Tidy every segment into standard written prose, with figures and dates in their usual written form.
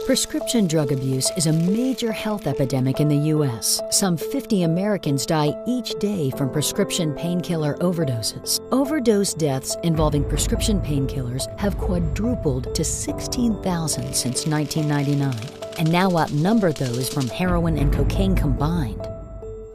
Prescription drug abuse is a major health epidemic in the U.S. Some 50 Americans die each day from prescription painkiller overdoses. Overdose deaths involving prescription painkillers have quadrupled to 16,000 since 1999, and now outnumber those from heroin and cocaine combined.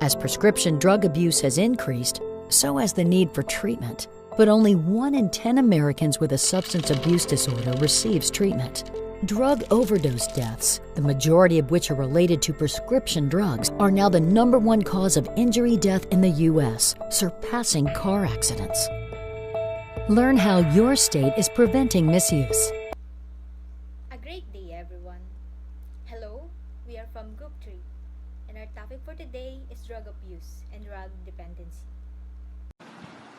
As prescription drug abuse has increased, so has the need for treatment. But only 1 in 10 Americans with a substance abuse disorder receives treatment. Drug overdose deaths, the majority of which are related to prescription drugs, are now the #1 cause of injury death in the U.S., surpassing car accidents. Learn how your state is preventing misuse. A great day, everyone. Hello, we are from Group 3, and our topic for today is drug abuse and drug dependency.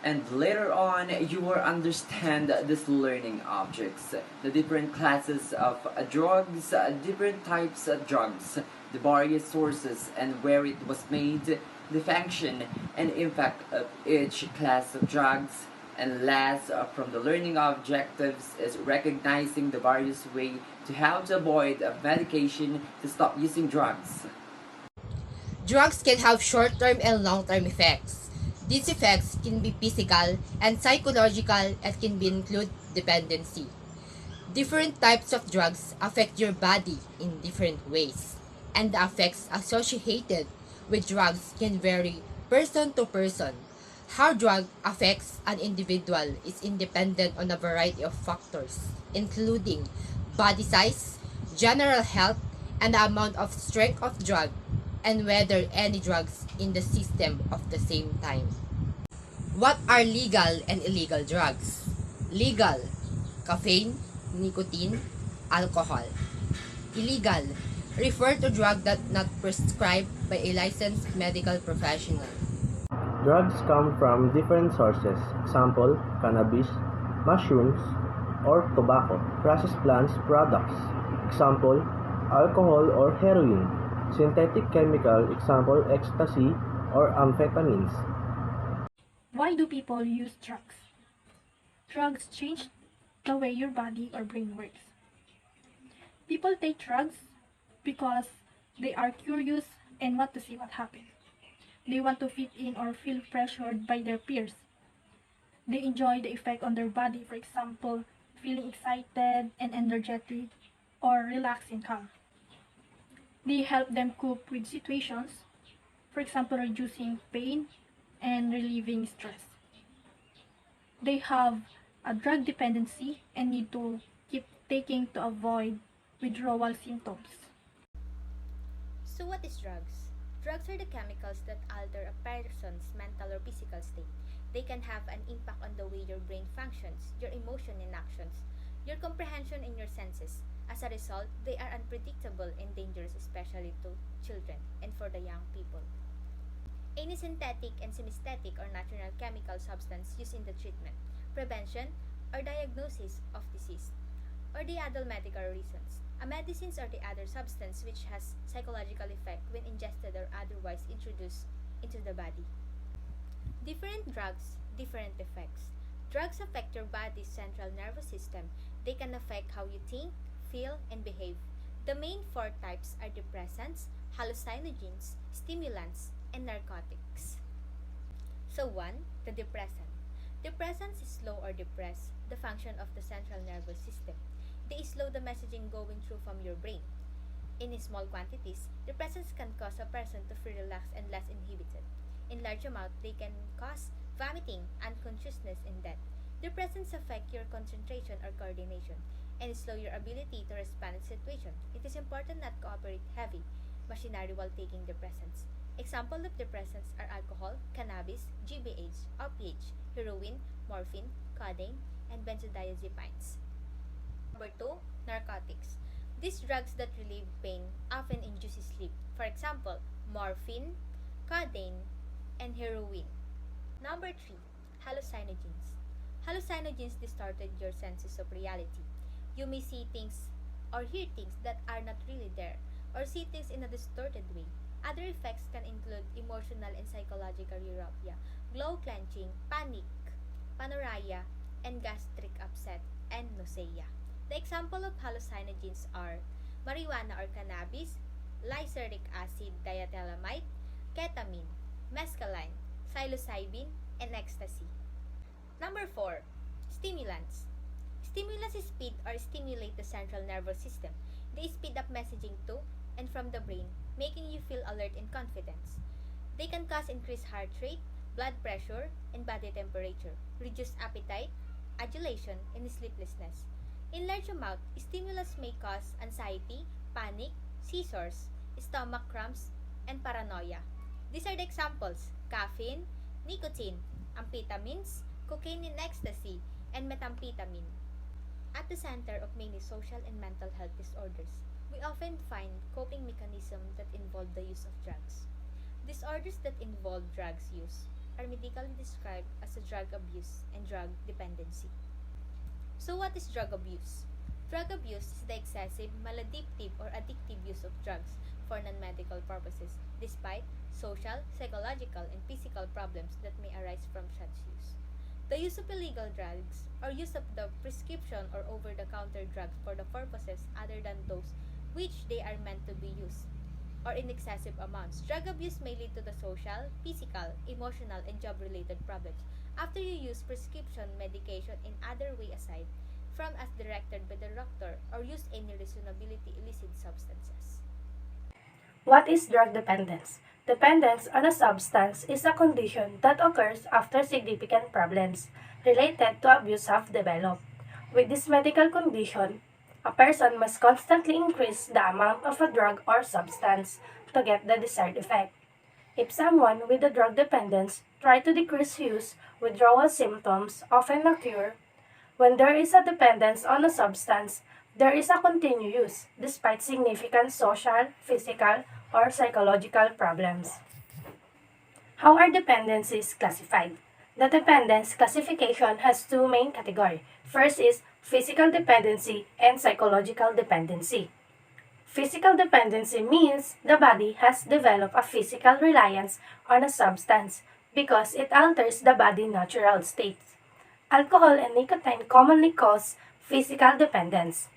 And later on, you will understand these learning objects, the different classes of drugs, different types of drugs, the various sources and where it was made, the function and impact of each class of drugs. And last, from the learning objectives is recognizing the various ways to how to avoid medication to stop using drugs. Drugs can have short-term and long-term effects. These effects can be physical and psychological and can be include dependency. Different types of drugs affect your body in different ways, and the effects associated with drugs can vary person to person. How drug affects an individual is independent on a variety of factors, including body size, general health, and the amount of strength of drug, and whether any drugs in the system at the same time. What are legal and illegal drugs? Legal: caffeine, nicotine, alcohol. Illegal: refer to drugs that not prescribed by a licensed medical professional. Drugs come from different sources, example, cannabis, mushrooms, or tobacco, processed plants products, example, alcohol or heroin, synthetic chemical, example, ecstasy or amphetamines. Why do people use drugs? Drugs change the way your body or brain works. People take drugs because they are curious and want to see what happens. They want to fit in or feel pressured by their peers. They enjoy the effect on their body, for example, feeling excited and energetic or relaxed and calm. They help them cope with situations, for example, reducing pain and relieving stress. They have a drug dependency and need to keep taking to avoid withdrawal symptoms. So what is drugs? Drugs are the chemicals that alter a person's mental or physical state. They can have an impact on the way your brain functions, your emotion and actions, your comprehension and your senses. As a result, they are unpredictable and dangerous, especially to children and for the young people. Any synthetic and semi-synthetic or natural chemical substance used in the treatment, prevention, or diagnosis of disease, or the other medical reasons. A medicines are the other substance which has psychological effect when ingested or otherwise introduced into the body. Different drugs, different effects. Drugs affect your body's central nervous system. They can affect how you think, feel, and behave. The main 4 types are depressants, hallucinogens, stimulants, and narcotics. So 1. The depressant. Depressants slow or depress the function of the central nervous system. They slow the messaging going through from your brain. In small quantities, depressants can cause a person to feel relaxed and less inhibited. In large amount, they can cause vomiting, unconsciousness, and death. Depressants affect your concentration or coordination and slow your ability to respond in situation. It is important not to operate heavy machinery while taking depressants. Example of depressants are alcohol, cannabis, GBH, opiates, heroin, morphine, codeine, and benzodiazepines. Number 2. Narcotics. These drugs that relieve pain often induce sleep. For example, morphine, codeine, and heroin. Number 3. Hallucinogens. Hallucinogens distorted your senses of reality. You may see things or hear things that are not really there, or see things in a distorted way. Other effects can include emotional and psychological euphoria, glow clenching, panic, paranoia, and gastric upset, and nausea. The example of hallucinogens are marijuana or cannabis, lysergic acid diethylamide, ketamine, mescaline, psilocybin, and ecstasy. Number 4. Stimulants. Stimulants speed or stimulate the central nervous system. They speed up messaging to and from the brain, making you feel alert and confident. They can cause increased heart rate, blood pressure, and body temperature, reduce appetite, adulation, and sleeplessness. In large amount, stimulants may cause anxiety, panic, seizures, stomach cramps, and paranoia. These are the examples: caffeine, nicotine, amphetamines, cocaine and ecstasy, and methamphetamine. At the center of many social and mental health disorders, we often find coping mechanisms that involve the use of drugs. Disorders that involve drugs use are medically described as a drug abuse and drug dependency. So what is drug abuse? Drug abuse is the excessive, maladaptive, or addictive use of drugs for non-medical purposes, despite social, psychological, and physical problems that may arise from such use. The use of illegal drugs, or use of the prescription or over-the-counter drugs for the purposes other than those which they are meant to be used, or in excessive amounts. Drug abuse may lead to the social, physical, emotional, and job-related problems after you use prescription medication in other way aside from as directed by the doctor or use any reasonability illicit substances. What is drug dependence? Dependence on a substance is a condition that occurs after significant problems related to abuse have developed. With this medical condition, a person must constantly increase the amount of a drug or substance to get the desired effect. If someone with a drug dependence tries to decrease use, withdrawal symptoms often occur. When there is a dependence on a substance, there is a continued use, despite significant social, physical, or psychological problems. How are dependencies classified? The dependence classification has two main categories. First is physical dependency and psychological dependency. Physical dependency means the body has developed a physical reliance on a substance because it alters the body's natural state. Alcohol and nicotine commonly cause physical dependence.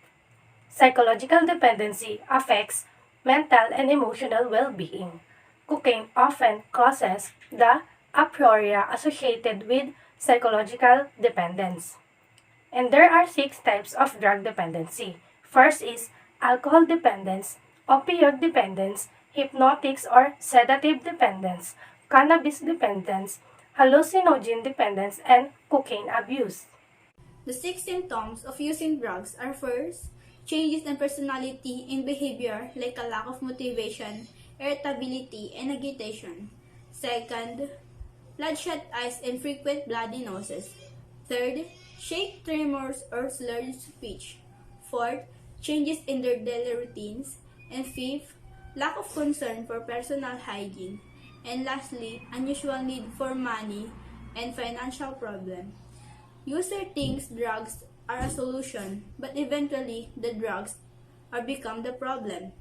Psychological dependency affects mental and emotional well-being. Cocaine often causes the aphoria associated with psychological dependence. And there are 6 types of drug dependency. First is alcohol dependence, opioid dependence, hypnotics or sedative dependence, cannabis dependence, hallucinogen dependence, and cocaine abuse. The 6 symptoms of using drugs are: first, changes in personality and behavior like a lack of motivation, irritability, and agitation. Second, bloodshot eyes and frequent bloody noses. Third, shake, tremors, or slurred speech. Fourth, changes in their daily routines. And fifth, lack of concern for personal hygiene. And lastly, unusual need for money and financial problem. User thinks drugs are a solution, but eventually the drugs are become the problem.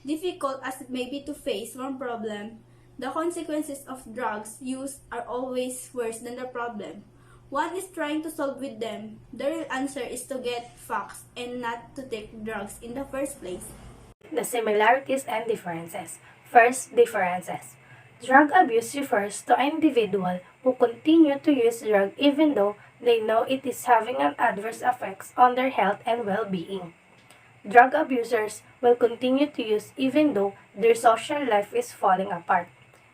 Difficult as it may be to face one problem, the consequences of drugs use are always worse than the problem. One is trying to solve with them. The real answer is to get facts and not to take drugs in the first place. The similarities and differences. First, differences. Drug abuse refers to an individual who continue to use drug even though they know it is having an adverse effects on their health and well-being. Drug abusers will continue to use even though their social life is falling apart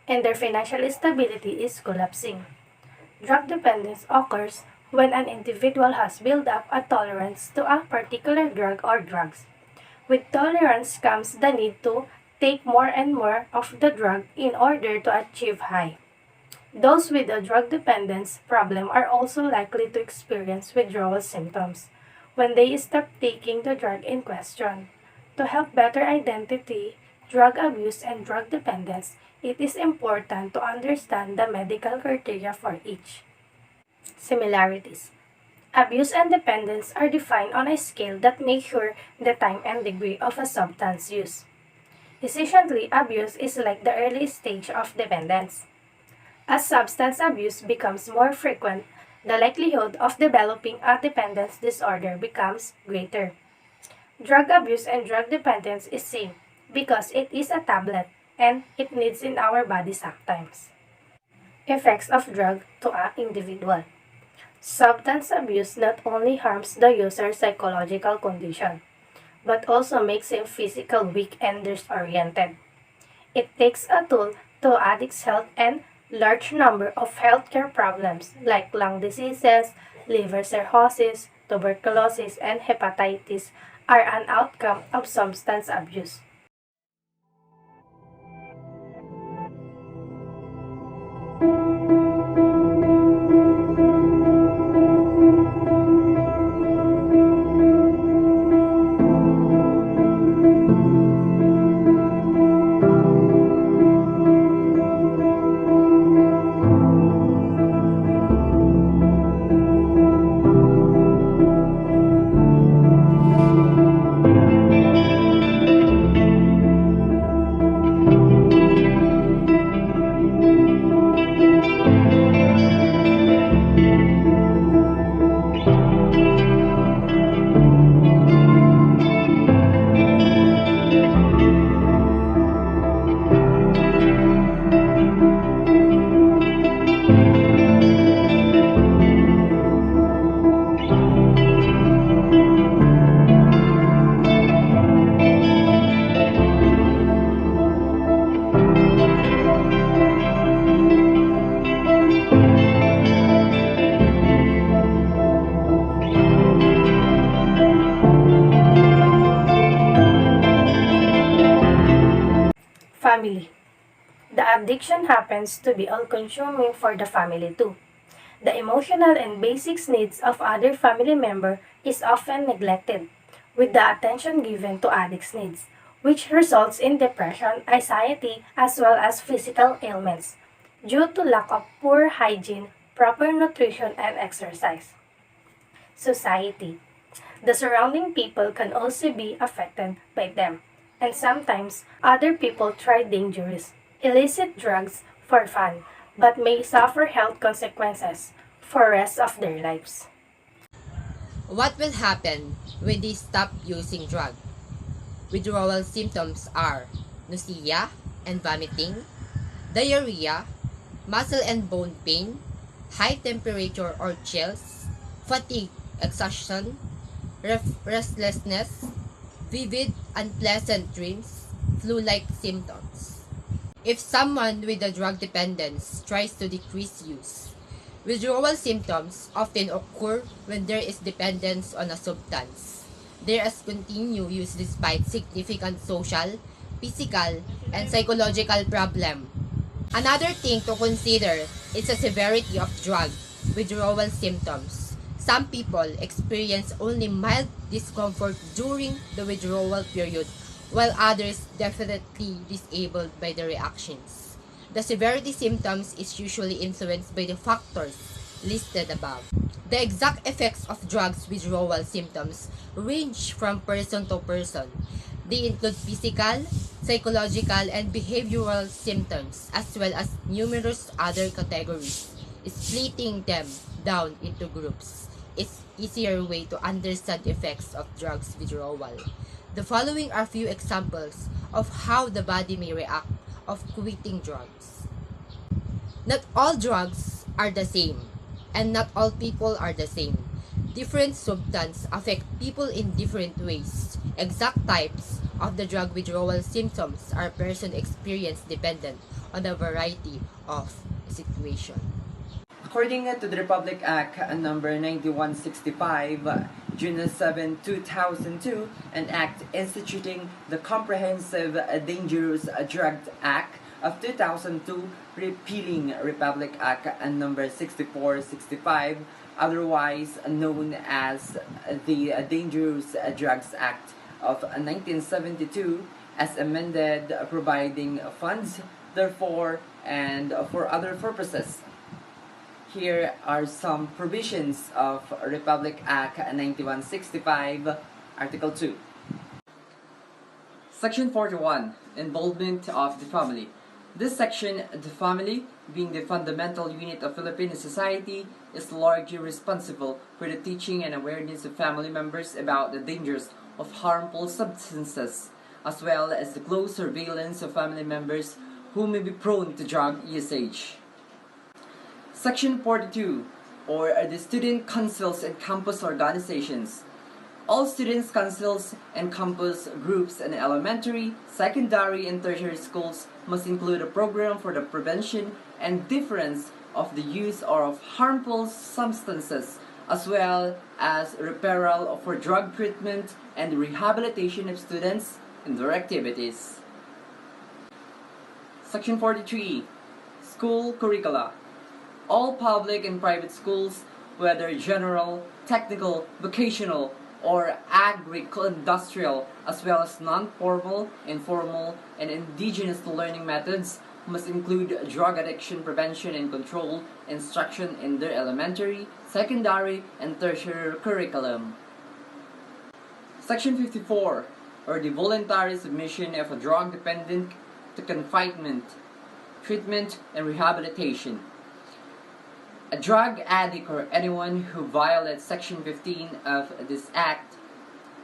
and their financial stability is collapsing. Drug dependence occurs when an individual has built up a tolerance to a particular drug or drugs. With tolerance comes the need to take more and more of the drug in order to achieve high. Those with a drug dependence problem are also likely to experience withdrawal symptoms when they stop taking the drug in question. To help better identify drug abuse and drug dependence, it is important to understand the medical criteria for each. Similarities. Abuse and dependence are defined on a scale that measures the time and degree of a substance use. Essentially, abuse is like the early stage of dependence. As substance abuse becomes more frequent, the likelihood of developing a dependence disorder becomes greater. Drug abuse and drug dependence is same because it is a tablet and it needs in our body sometimes. Effects of drug to an individual. Substance abuse not only harms the user's psychological condition, but also makes him physically weak and disoriented. It takes a toll to addicts' health and large number of healthcare problems like lung diseases, liver cirrhosis, tuberculosis, and hepatitis are an outcome of substance abuse. Family. The addiction happens to be all-consuming for the family too. The emotional and basic needs of other family member is often neglected, with the attention given to addicts' needs, which results in depression, anxiety, as well as physical ailments, due to lack of poor hygiene, proper nutrition, and exercise. Society. The surrounding people can also be affected by them, and sometimes other people try dangerous, illicit drugs for fun, but may suffer health consequences for rest of their lives. What will happen when they stop using drug? Withdrawal symptoms are nausea and vomiting, diarrhea, muscle and bone pain, high temperature or chills, fatigue, exhaustion, restlessness, vivid, unpleasant dreams, flu-like symptoms. If someone with a drug dependence tries to decrease use, withdrawal symptoms often occur when there is dependence on a substance. There is continued use despite significant social, physical, and psychological problem. Another thing to consider is the severity of drug withdrawal symptoms. Some people experience only mild discomfort during the withdrawal period, while others definitely disabled by the reactions. The severity symptoms is usually influenced by the factors listed above. The exact effects of drugs withdrawal symptoms range from person to person. They include physical, psychological, and behavioral symptoms, as well as numerous other categories. Splitting them down into groups is easier way to understand effects of drugs withdrawal. The following are few examples of how the body may react of quitting drugs. Not all drugs are the same, and not all people are the same. Different substances affect people in different ways. Exact types of the drug withdrawal symptoms are person experience dependent on a variety of situations. According to the Republic Act number 9165, June 7, 2002, an act instituting the Comprehensive Dangerous Drugs Act of 2002, repealing Republic Act number 6465, otherwise known as the Dangerous Drugs Act of 1972, as amended, providing funds, therefore, and for other purposes. Here are some provisions of Republic Act 9165, Article 2. Section 41, Involvement of the Family. This section, the family, being the fundamental unit of Filipino society, is largely responsible for the teaching and awareness of family members about the dangers of harmful substances, as well as the close surveillance of family members who may be prone to drug usage. Section 42, or the Student Councils and Campus Organizations. All students' councils and campus groups in elementary, secondary, and tertiary schools must include a program for the prevention and deterrence of the use of harmful substances, as well as referral for drug treatment and rehabilitation of students in their activities. Section 43, School Curricula. All public and private schools, whether general, technical, vocational, or agricultural, as well as non-formal, informal, and indigenous learning methods, must include drug addiction prevention and control instruction in their elementary, secondary, and tertiary curriculum. Section 54, or the voluntary submission of a drug dependent to confinement, treatment, and rehabilitation. A drug addict or anyone who violates Section 15 of this Act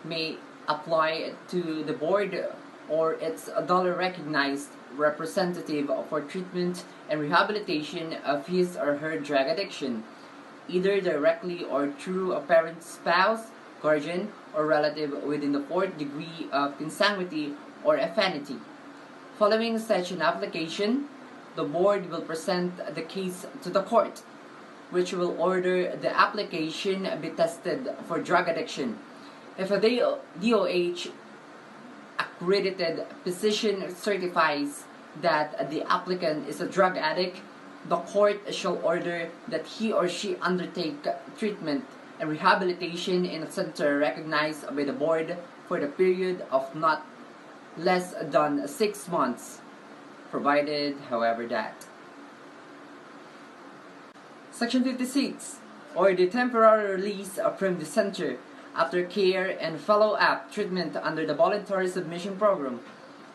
may apply to the board or its dollar-recognized representative for treatment and rehabilitation of his or her drug addiction, either directly or through a parent, spouse, guardian, or relative within the fourth degree of consanguinity or affinity. Following such an application, the board will present the case to the court, which will order the application be tested for drug addiction. If a DOH accredited physician certifies that the applicant is a drug addict, the court shall order that he or she undertake treatment and rehabilitation in a center recognized by the board for the period of not less than 6 months, provided, however, that Section 56, or the temporary release from the center after care and follow-up treatment under the voluntary submission program.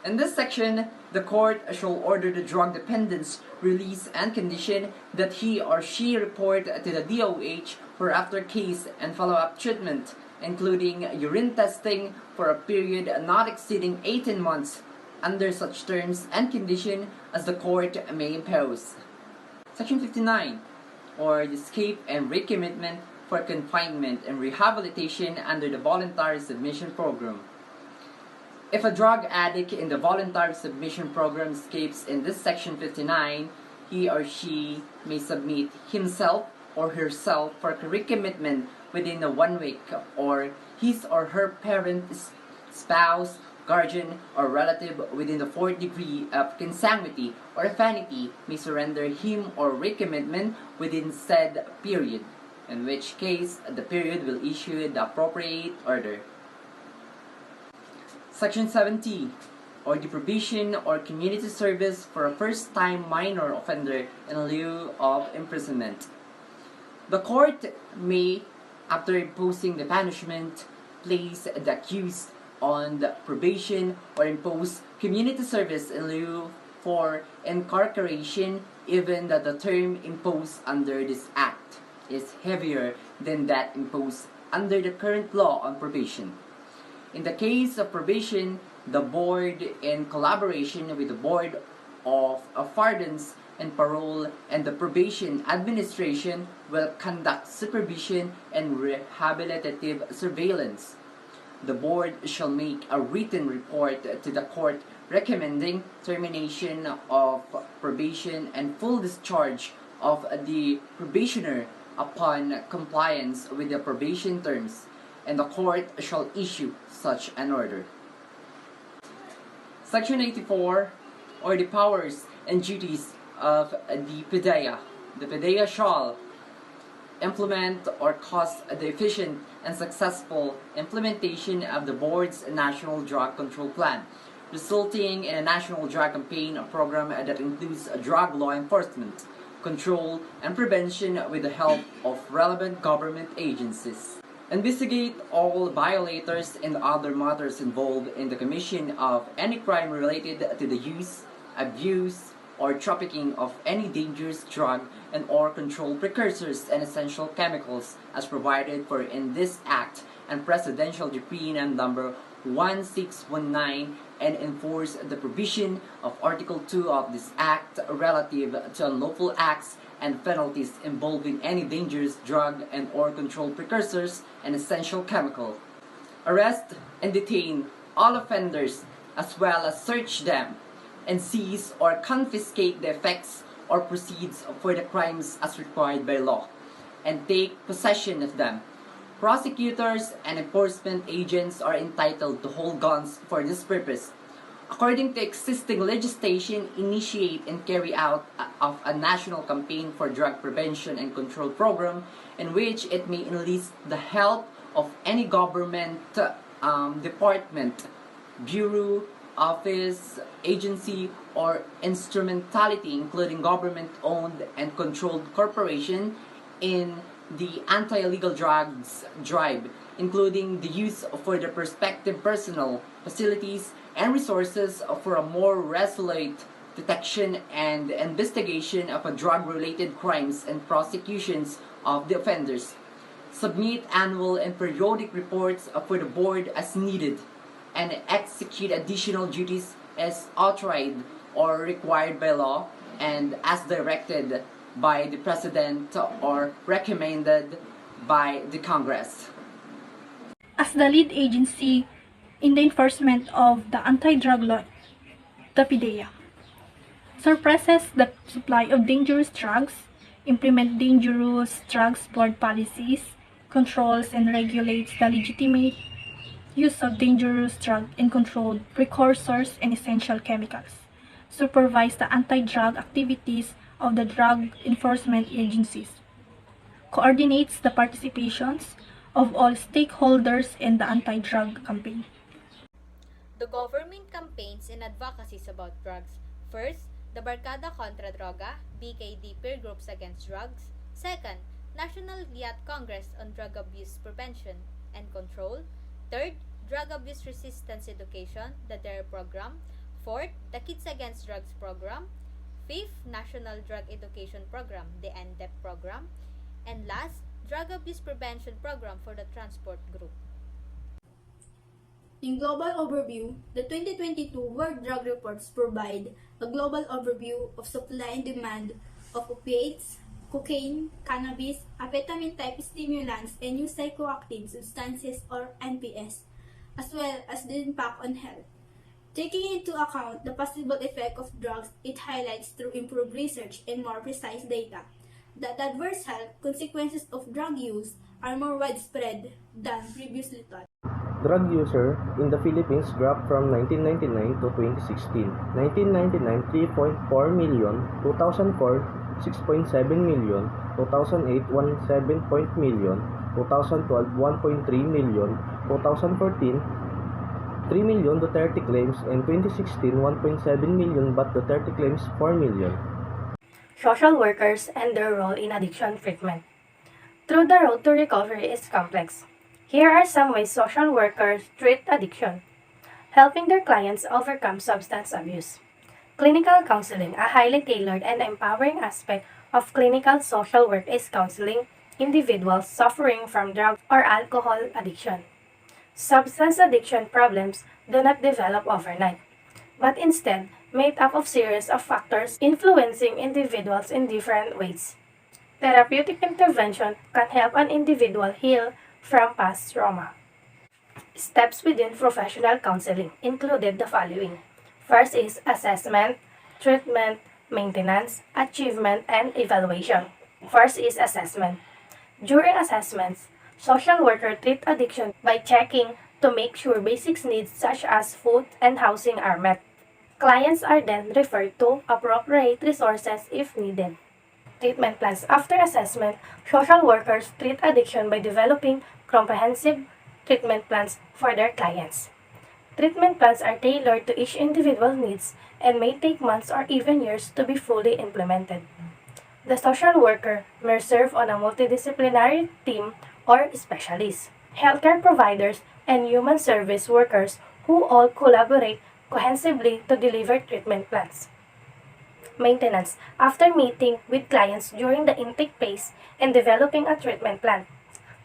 In this section, the court shall order the drug dependent's release and condition that he or she report to the DOH for after-case and follow-up treatment, including urine testing for a period not exceeding 18 months, under such terms and condition as the court may impose. Section 59, or the escape and recommitment for confinement and rehabilitation under the voluntary submission program. If a drug addict in the voluntary submission program escapes in this Section 59, he or she may submit himself or herself for recommitment within 1 week, or his or her parent, spouse, guardian, or relative within the fourth degree of consanguinity or affinity may surrender him or recommitment within said period, in which case the period will issue the appropriate order. Section 70, or the probation or community service for a first-time minor offender in lieu of imprisonment. The court may, after imposing the punishment, place the accused on the probation or impose community service in lieu for incarceration, even that the term imposed under this act is heavier than that imposed under the current law on probation. In the case of probation, the board, in collaboration with the Board of Pardons and Parole and the Probation Administration, will conduct supervision and rehabilitative surveillance. The board shall make a written report to the court recommending termination of probation and full discharge of the probationer upon compliance with the probation terms, and the court shall issue such an order. Section 84, or the powers and duties of the PDEA. The PDEA shall implement or cause the efficient and successful implementation of the board's National Drug Control Plan, resulting in a national drug campaign program that includes drug law enforcement, control, and prevention with the help of relevant government agencies. Investigate all violators and other matters involved in the commission of any crime related to the use, abuse, or trafficking of any dangerous drug and or controlled precursors and essential chemicals as provided for in this act, and Presidential Decree number 1619 and enforce the provision of Article 2 of this Act relative to unlawful acts and penalties involving any dangerous drug and or controlled precursors and essential chemical. Arrest and detain all offenders as well as search them and seize or confiscate the effects or proceeds for the crimes as required by law and take possession of them. Prosecutors and enforcement agents are entitled to hold guns for this purpose. According to existing legislation, initiate and carry out of a national campaign for drug prevention and control program in which it may enlist the help of any government department, bureau, office, agency, or instrumentality, including government-owned and controlled corporation, in the anti-illegal drugs drive, including the use for the prospective personnel, facilities, and resources for a more resolute detection and investigation of drug-related crimes and prosecutions of the offenders. Submit annual and periodic reports for the board as needed, and execute additional duties as authorized or required by law and as directed by the President or recommended by the Congress. As the lead agency in the enforcement of the anti-drug law, the PDEA suppresses the supply of dangerous drugs, implement dangerous drugs board policies, controls and regulates the legitimate use of dangerous drug and controlled precursors and essential chemicals, supervise the anti-drug activities of the drug enforcement agencies, coordinates the participations of all stakeholders in the anti-drug campaign. The government campaigns and advocacies about drugs. First, the Barkada Contra Droga, BKD peer groups against drugs. Second, National Youth Congress on Drug Abuse Prevention and Control. Third, Drug Abuse Resistance Education, the DARE program. Fourth, the Kids Against Drugs program. Fifth, National Drug Education Program, the NDEP program. And last, Drug Abuse Prevention Program for the Transport Group. In global overview, the 2022 World Drug Reports provide a global overview of supply and demand of opiates, cocaine, cannabis, amphetamine-type stimulants, and new psychoactive substances or NPS, as well as the impact on health. Taking into account the possible effect of drugs, it highlights through improved research and more precise data that the adverse health consequences of drug use are more widespread than previously thought. Drug user in the Philippines dropped from 1999 to 2016. 1999, 3.4 million, 2004, 6.7 million, 2008, 1.7 million, 2012, 1.3 million, 2014, 3 million Duterte claims, and 2016, 1.7 million but Duterte claims 4 million. Social workers and their role in addiction treatment. Through the road to recovery is complex. Here are some ways social workers treat addiction. Helping their clients overcome substance abuse. Clinical counseling, a highly tailored and empowering aspect of clinical social work, is counseling individuals suffering from drug or alcohol addiction. Substance addiction problems do not develop overnight, but instead made up of series of factors influencing individuals in different ways. Therapeutic intervention can help an individual heal from past trauma. Steps within professional counseling included the following. First is assessment, treatment, maintenance, achievement, and evaluation. First is assessment. During assessments, social workers treat addiction by checking to make sure basic needs such as food and housing are met. Clients are then referred to appropriate resources if needed. Treatment plans. After assessment, social workers treat addiction by developing comprehensive treatment plans for their clients. Treatment plans are tailored to each individual's needs and may take months or even years to be fully implemented. The social worker may serve on a multidisciplinary team or specialists, healthcare providers, and human service workers who all collaborate cohesively to deliver treatment plans. Maintenance. After meeting with clients during the intake phase and developing a treatment plan,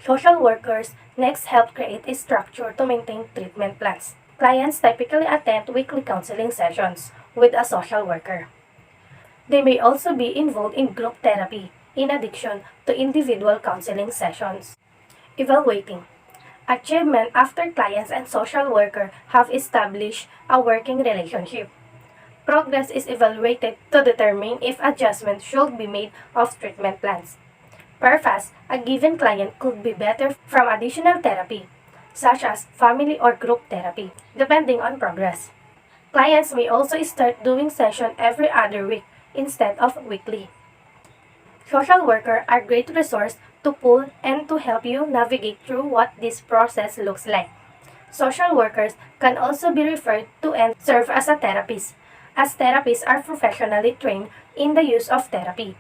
Social workers next help create a structure to maintain treatment plans. Clients typically attend weekly counseling sessions with a social worker. They may also be involved in group therapy, in addition to individual counseling sessions. Evaluating achievement after clients and social worker have established a working relationship. Progress is evaluated to determine if adjustments should be made of treatment plans. Perhaps a given client could be better from additional therapy, such as family or group therapy, depending on progress. Clients may also start doing session every other week instead of weekly. Social workers are great resource to pull and to help you navigate through what this process looks like. Social workers can also be referred to and serve as a therapist, as therapists are professionally trained in the use of therapy.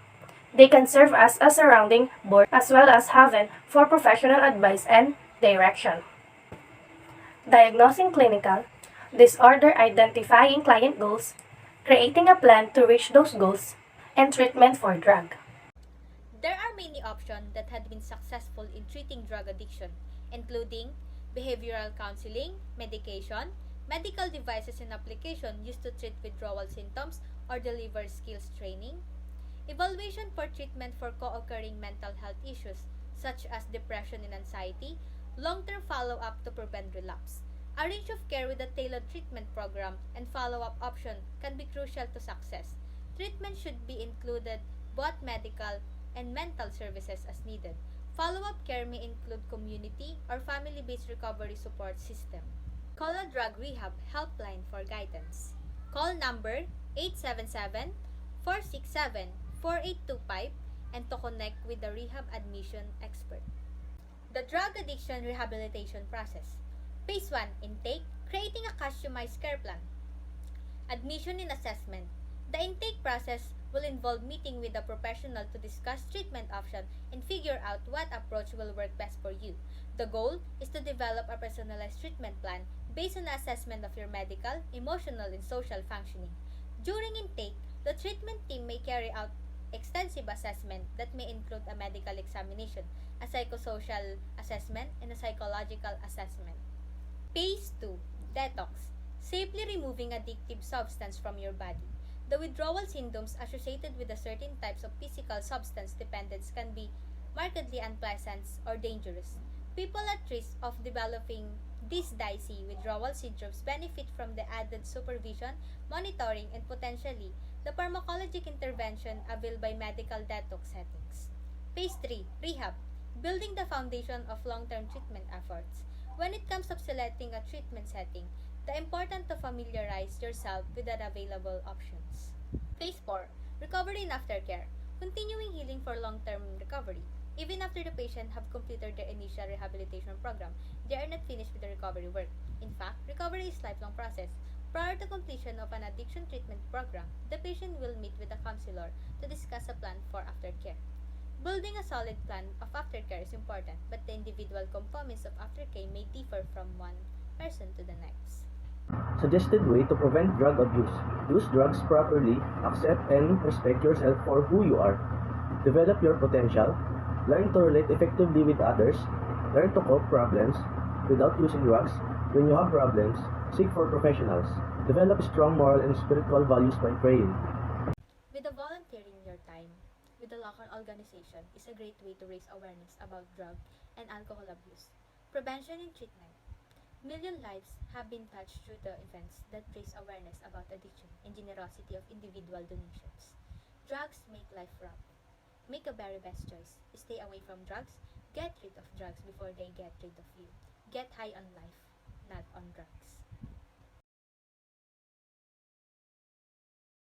They can serve as a surrounding board as well as haven for professional advice and direction. Diagnosing clinical disorder, identifying client goals, creating a plan to reach those goals, and treatment for drug. There are many options that had been successful in treating drug addiction, including behavioral counseling, medication, medical devices and application used to treat withdrawal symptoms or deliver skills training, evaluation for treatment for co-occurring mental health issues such as depression and anxiety, long-term follow-up to prevent relapse. A range of care with a tailored treatment program and follow-up option can be crucial to success. Treatment should be included both medical and mental services as needed. Follow-up care may include community or family-based recovery support system. Call a drug rehab helpline for guidance. Call number 877-467-4825 and to connect with the rehab admission expert. The drug addiction rehabilitation process. Phase 1, intake, creating a customized care plan. Admission and assessment. The intake process will involve meeting with a professional to discuss treatment options and figure out what approach will work best for you. The goal is to develop a personalized treatment plan based on the assessment of your medical, emotional, and social functioning. During intake, the treatment team may carry out extensive assessment that may include a medical examination, a psychosocial assessment, and a psychological assessment. Phase 2, detox, safely removing addictive substance from your body. The withdrawal symptoms associated with a certain types of physical substance dependence can be markedly unpleasant or dangerous. People at risk of developing these dicey withdrawal syndromes benefit from the added supervision, monitoring, and potentially the pharmacologic intervention available by medical detox settings. Phase 3, rehab, building the foundation of long-term treatment efforts. When it comes to selecting a treatment setting, the important to familiarize yourself with the available options. Phase 4, recovery and aftercare, continuing healing for long-term recovery. Even after the patient have completed their initial rehabilitation program, they are not finished with the recovery work. In fact, recovery is a lifelong process. Prior to completion of an addiction treatment program, the patient will meet with a counselor to discuss a plan for aftercare. Building a solid plan of aftercare is important, but the individual components of aftercare may differ from one person to the next. Suggested way to prevent drug abuse. Use drugs properly, accept and respect yourself for who you are. Develop your potential. Learn to relate effectively with others. Learn to cope problems without using drugs. When you have problems, seek for professionals. Develop strong moral and spiritual values by praying. With the volunteering your time with the local organization is a great way to raise awareness about drug and alcohol abuse, prevention and treatment. Million lives have been touched through the events that raise awareness about addiction and generosity of individual donations. Drugs make life rough. Make a very best choice. Stay away from drugs. Get rid of drugs before they get rid of you. Get high on life, not on